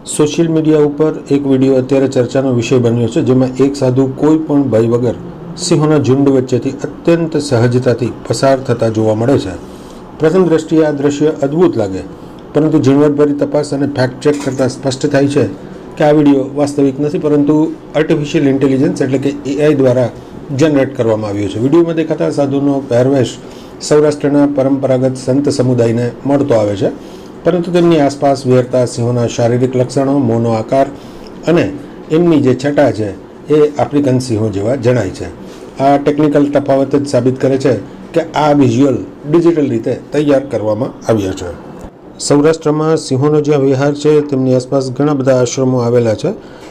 Social media ઉપર એક video અત્યારે ચર્ચાનો વિષય બન્યો છે, જેમાં એક સાધુ કોઈ પણ ભય વગર સિંહોના ઝુંડ વચ્ચેથી અત્યંત સહજતાથી પસાર થતા જોવા મળે છે. પ્રથમ દ્રષ્ટિએ આ દ્રશ્ય અદ્ભુત લાગે, પરંતુ ઝીણવટભરી તપાસ અને ફેક્ટ ચેક કરતાં સ્પષ્ટ થાય છે કે આ વિડીયો વાસ્તવિક નથી, પરંતુ આર્ટિફિશિયલ ઇન્ટેલિજન્સ એટલે કે AI દ્વારા જનરેટ કરવામાં આવ્યો છે. વિડીયોમાં દેખાતા સાધુનો પહેરવેશ સૌરાષ્ટ્રના પરંપરાગત સંત સમુદાયને મળતો આવે છે, પરંતુ તેમની આસપાસ વિહરતા સિંહોના શારીરિક લક્ષણો, મોંનો આકાર અને એમની જે છટા છે એ આફ્રિકન સિંહો જેવા જણાય છે. આ ટેકનિકલ તફાવત જ સાબિત કરે છે કે આ વિઝ્યુઅલ ડિજિટલ રીતે તૈયાર કરવામાં આવ્યા છે. સૌરાષ્ટ્રમાં સિંહોનો જ્યાં વિહાર છે તેમની આસપાસ ઘણા બધા આશ્રમો આવેલા છે,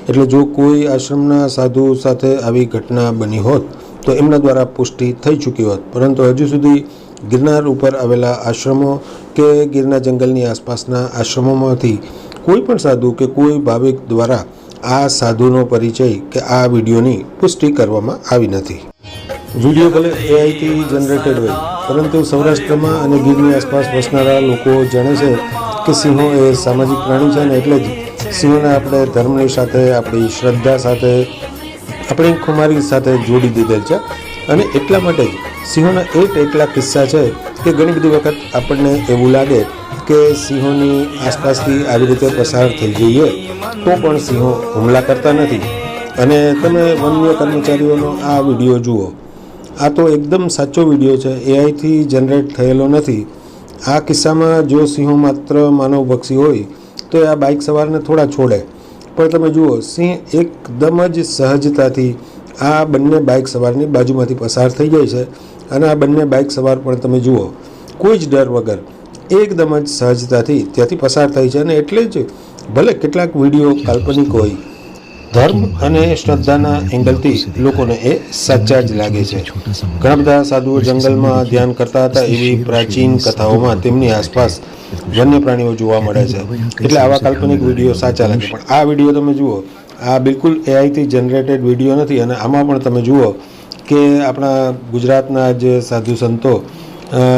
એટલે જો કોઈ આશ્રમના સાધુ સાથે આવી ઘટના બની હોત તો એમના દ્વારા પુષ્ટિ થઈ ચૂકી હોત, પરંતુ હજુ સુધી ગિરનાર ઉપર આવેલા આશ્રમો કે ગીરના જંગલની આસપાસના આશ્રમોમાંથી કોઈ પણ સાધુ કે કોઈ ભાવિક દ્વારા આ સાધુનો પરિચય કે આ વિડીયોની પુષ્ટિ કરવામાં આવી નથી. વિડીયો ભલે AIથી જનરેટેડ હોય, પરંતુ સૌરાષ્ટ્રમાં અને ગીરની આસપાસ વસનારા લોકો જાણે છે કે સિંહો એ સામાજિક પ્રાણી છે, અને એટલે જ સિંહોને આપણે ધર્મની સાથે, આપણી શ્રદ્ધા સાથે, આપણી ખુમારી સાથે જોડી દીધેલ છે. અને એટલા માટે જ સિંહોના એટલા કિસ્સા છે કે ઘણી બધી વખત આપણને એવું લાગે કે સિંહોની આસપાસથી આવી રીતે પસાર થઈ જઈએ તો પણ સિંહો હુમલા કરતા નથી. અને તમે વન્ય કર્મચારીઓનો આ વિડીયો જુઓ, આ તો એકદમ સાચો વિડીયો છે, AIથી જનરેટ થયેલો નથી. આ કિસ્સામાં જો સિંહો માત્ર માનવભક્ષી હોય તો એ આ બાઇક સવારને થોડા છોડે, પણ તમે જુઓ સિંહ એકદમ જ સહજતાથી આ બંને બાઇક સવારની બાજુમાંથી પસાર થઈ જાય છે. અને આ બંને બાઇક સવાર પણ તમે જુઓ કોઈ જ ડર વગર એકદમ જ સહજતાથી ત્યાંથી પસાર થાય છે. અને એટલે જ ભલે કેટલાક વિડીયો કાલ્પનિક હોય, ધર્મ અને શ્રદ્ધાના એંગલથી લોકોને એ સાચા જ લાગે છે. ઘણા બધા સાધુઓ જંગલમાં ધ્યાન કરતા હતા એવી પ્રાચીન કથાઓમાં તેમની આસપાસ વન્ય પ્રાણીઓ જોવા મળે છે, એટલે આવા કાલ્પનિક વિડીયો સાચા લાગે. પણ આ વિડીયો તમે જુઓ, આ બિલકુલ AIથી જનરેટેડ વિડીયો નથી. અને આમાં પણ તમે જુઓ કે આપણા ગુજરાતના જે સાધુ સંતો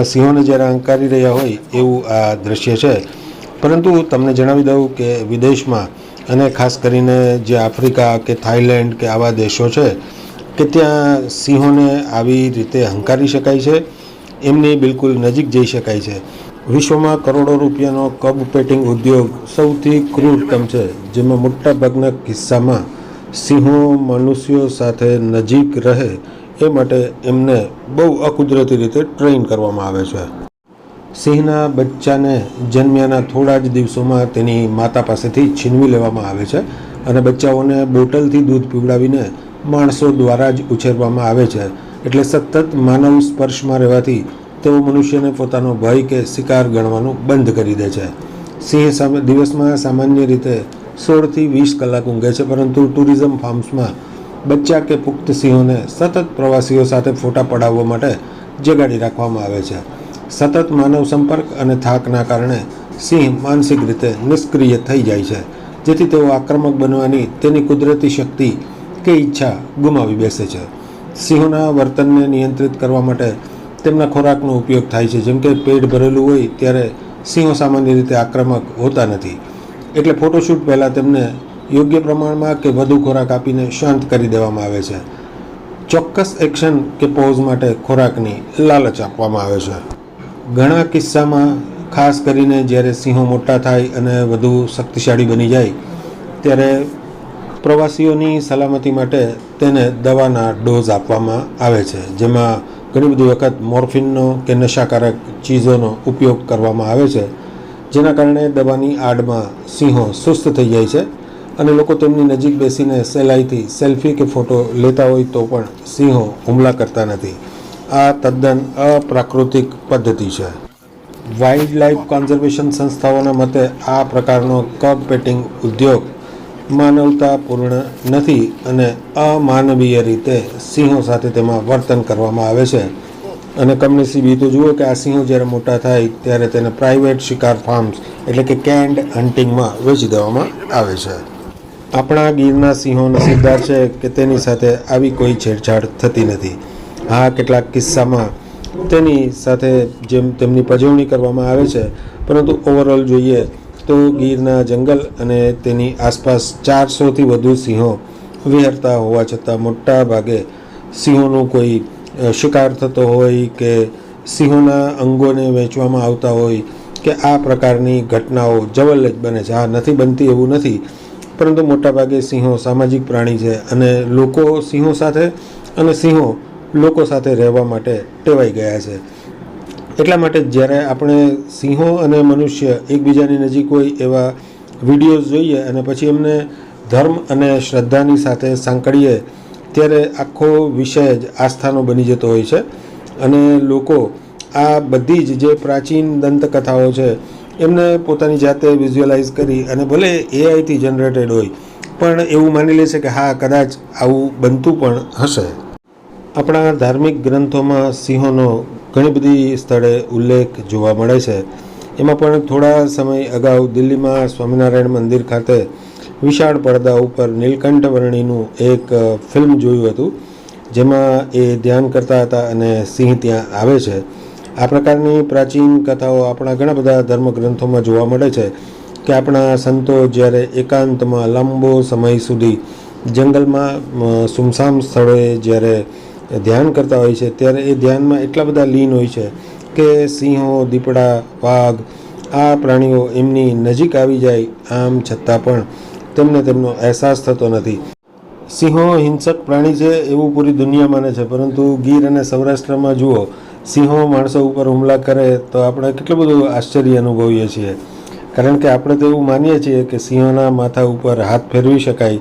સિંહોને જ્યારે હંકારી રહ્યા હોય એવું આ દ્રશ્ય છે. પરંતુ તમને જણાવી દઉં કે વિદેશમાં અને ખાસ કરીને જે આફ્રિકા કે થાઈલેન્ડ કે આવા દેશો છે કે ત્યાં સિંહોને આવી રીતે હંકારી શકાય છે, એમની બિલકુલ નજીક જઈ શકાય છે. વિશ્વમાં કરોડો રૂપિયાનો કબ પેટિંગ ઉદ્યોગ સૌથી ક્રૂરતમ છે, જેમાં મોટાભાગના કિસ્સામાં સિંહો મનુષ્યો સાથે નજીક રહે એ માટે એમને બહુ અકુદરતી રીતે ટ્રેન કરવામાં આવે છે. સિંહના બચ્ચાને જન્મ્યાના થોડા જ દિવસોમાં તેની માતા પાસેથી છીનવી લેવામાં આવે છે, અને બચ્ચાઓને બોટલથી દૂધ પીવડાવીને માણસો દ્વારા જ ઉછેરવામાં આવે છે. એટલે સતત માનવ સ્પર્શમાં રહેવાથી તેઓ મનુષ્યને પોતાનો ભય કે શિકાર ગણવાનું બંધ કરી દે છે. સિંહ દિવસમાં સામાન્ય રીતે 16થી 20 કલાક ઊંઘે છે, પરંતુ ટુરિઝમ ફાર્મ્સમાં બચ્ચા કે પુખ્ત સિંહોને સતત પ્રવાસીઓ સાથે ફોટા પડાવવા માટે જગાડી રાખવામાં આવે છે. સતત માનવ સંપર્ક અને થાકના કારણે સિંહ માનસિક રીતે નિષ્ક્રિય થઈ જાય છે, જેથી તેઓ આક્રમક બનવાની તેની કુદરતી શક્તિ કે ઈચ્છા ગુમાવી બેસે છે. સિંહોના વર્તનને નિયંત્રિત કરવા માટે તેમના ખોરાકનો ઉપયોગ થાય છે. જેમ કે પેટ ભરેલું હોય ત્યારે સિંહો સામાન્ય રીતે આક્રમક હોતા નથી, એટલે ફોટોશૂટ પહેલાં તેમને યોગ્ય પ્રમાણમાં કે વધુ ખોરાક આપીને શાંત કરી દેવામાં આવે છે. ચોક્કસ એક્શન કે પોઝ માટે ખોરાકની લાલચ આપવામાં આવે છે. ઘણા કિસ્સામાં ખાસ કરીને જ્યારે સિંહો મોટા થાય અને વધુ શક્તિશાળી બની જાય ત્યારે પ્રવાસીઓની સલામતી માટે તેને દવાના ડોઝ આપવામાં આવે છે, જેમાં ઘણી બધી વખત મોર્ફિનનો કે નશાકારક ચીજોનો ઉપયોગ કરવામાં આવે છે, જેના કારણે દવાની આડમાં સિંહો સુસ્ત થઈ જાય છે. અને લોકો તેમની નજીક બેસીને સહેલાઈથી સેલ્ફી કે ફોટો લેતા હોય તો પણ સિંહો હુમલા કરતા નથી. આ તદ્દન અપ્રાકૃતિક પદ્ધતિ છે. વાઇલ્ડ લાઈફ કન્ઝર્વેશન સંસ્થાઓના મતે આ પ્રકારનો કબ પેટિંગ ઉદ્યોગ માનવતાપૂર્ણ નથી અને અમાનવીય રીતે સિંહો સાથે તેમાં વર્તન કરવામાં આવે છે. અને કમનસીબી તો જુઓ કે આ સિંહો જ્યારે મોટા થાય ત્યારે તેને પ્રાઇવેટ શિકાર ફાર્મ્સ એટલે કે કેન્ડ હન્ટિંગમાં વેચી દેવામાં આવે છે. આપણા ગીરના સિંહો નસીબદાર છે કે તેની સાથે આવી કોઈ છેડછાડ થતી નથી. હા, કેટલાક કિસ્સામાં તેની સાથે જેમ તેમની પજવણી કરવામાં આવે છે, પરંતુ ઓવરઓલ જોઈએ તો ગીરના જંગલ અને તેની આસપાસ 400થી વધુ સિંહો વિહરતા હોવા છતાં મોટા ભાગે સિંહોનું કોઈ શિકાર થતો હોય કે સિંહોના અંગોને વેચવામાં આવતા હોય કે આ પ્રકારની ઘટનાઓ જવલ્લે જ બને છે. નથી બનતી એવું નથી, પરંતુ મોટાભાગે સિંહો સામાજિક પ્રાણી છે અને લોકો સિંહો સાથે અને સિંહો લોકો સાથે રહેવા માટે ટેવાઈ ગયા છે. એટલા માટે જ્યારે આપણે સિંહો અને મનુષ્ય એકબીજાની નજીક હોય એવા વિડીયોઝ જોઈએ અને પછી એમને ધર્મ અને શ્રદ્ધાની સાથે સાંકળીએ ત્યારે આખો વિષય જ આસ્થાનો બની જતો હોય છે અને લોકો આ બધી જ જે પ્રાચીન દંતકથાઓ છે એમને પોતાની જાતે વિઝ્યુઅલાઇઝ કરી અને ભલે એઆઈથી જનરેટેડ હોય પણ એવું માની લે છે કે હા, કદાચ આવું બનતું પણ હશે. આપણા ધાર્મિક ગ્રંથોમાં સિંહોનો ઘણી બધી સ્થળે ઉલ્લેખ જોવા મળે છે. એમાં પણ થોડા સમય અગાઉ દિલ્હીમાં સ્વામિનારાયણ મંદિર ખાતે વિશાળ પડદા ઉપર નીલકંઠ વર્ણીનું એક ફિલ્મ જોયું હતું, જેમાં એ ધ્યાન કરતા હતા અને સિંહ ત્યાં આવે છે. આ પ્રકારની પ્રાચીન કથાઓ આપણા ઘણા બધા ધર્મગ્રંથોમાં જોવા મળે છે કે આપણા સંતો જ્યારે એકાંતમાં લાંબો સમય સુધી જંગલમાં સુમસામ સ્થળોએ જ્યારે ધ્યાન કરતા હોય છે ત્યારે એ ધ્યાનમાં એટલા બધા લીન હોય છે કે સિંહો, દીપડા, વાઘ આ પ્રાણીઓ એમની નજીક આવી જાય આમ છતાં પણ તેમને તેમનો અહેસાસ થતો નથી. સિંહો હિંસક પ્રાણી છે એવું પૂરી દુનિયા માને છે, પરંતુ ગીર અને સૌરાષ્ટ્રમાં જુઓ, સિંહો માણસો ઉપર હુમલા કરે તો આપણે કેટલું બધું આશ્ચર્ય અનુભવીએ છીએ. કારણ કે આપણે તો એવું માનીએ છીએ કે સિંહોના માથા ઉપર હાથ ફેરવી શકાય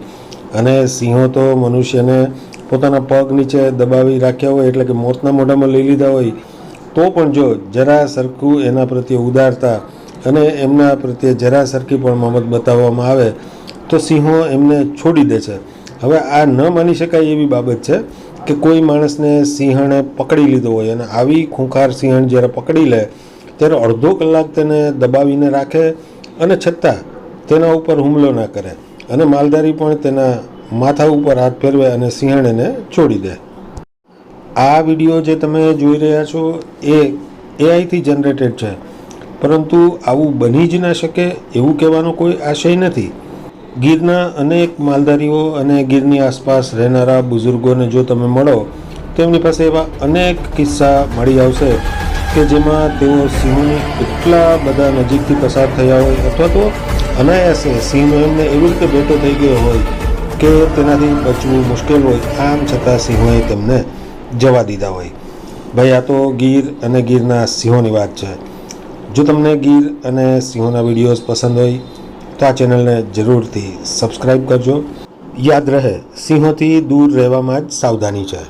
અને સિંહો તો મનુષ્યને પોતાના પગ નીચે દબાવી રાખ્યા હોય એટલે કે મોતના મોઢામાં લઈ લીધા હોય તો પણ જો જરા સરખું એના પ્રત્યે ઉદારતા અને એમના પ્રત્યે જરા સરખી પણ મમત બતાવવામાં આવે તો સિંહો એમને છોડી દે છે. હવે આ ન માની શકાય એવી બાબત છે કે કોઈ માણસને સિંહણે પકડી લીધો હોય અને આવી ખૂંખાર સિંહણ જ્યારે પકડી લે ત્યારે અડધો કલાક તેને દબાવીને રાખે અને છતાં તેના ઉપર હુમલો ના કરે અને માલધારી પણ તેના માથા ઉપર હાથ ફેરવે અને સિંહણને છોડી દે. આ વિડીયો જે તમે જોઈ રહ્યા છો એ એઆઈથી જનરેટેડ છે, પરંતુ આવું બની જ ના શકે એવું કહેવાનો કોઈ આશય નથી. ગીરના અનેક માલધારીઓ અને ગીરની આસપાસ રહેનારા બુઝુર્ગોને જો તમે મળો તો એમની પાસે એવા અનેક કિસ્સા મળી આવશે કે જેમાં તેઓ સિંહોની એટલા બધા નજીકથી પસાર થયા હોય અથવા તો અનાયાસે સિંહનો એમને એવી રીતે ભેટો થઈ ગયો હોય કે તેનાથી બચવું મુશ્કેલ હોય, આમ છતાં સિંહોએ તેમને જવા દીધા હોય. ભાઈ, આ તો ગીર અને ગીરના સિંહોની વાત છે. જો તમને ગીર અને સિંહોના વિડીયોઝ પસંદ હોય તો આ ચેનલને જરૂરથી સબસ્ક્રાઈબ કરજો. યાદ રહે, સિંહોથી દૂર રહેવામાં જ સાવધાની છે.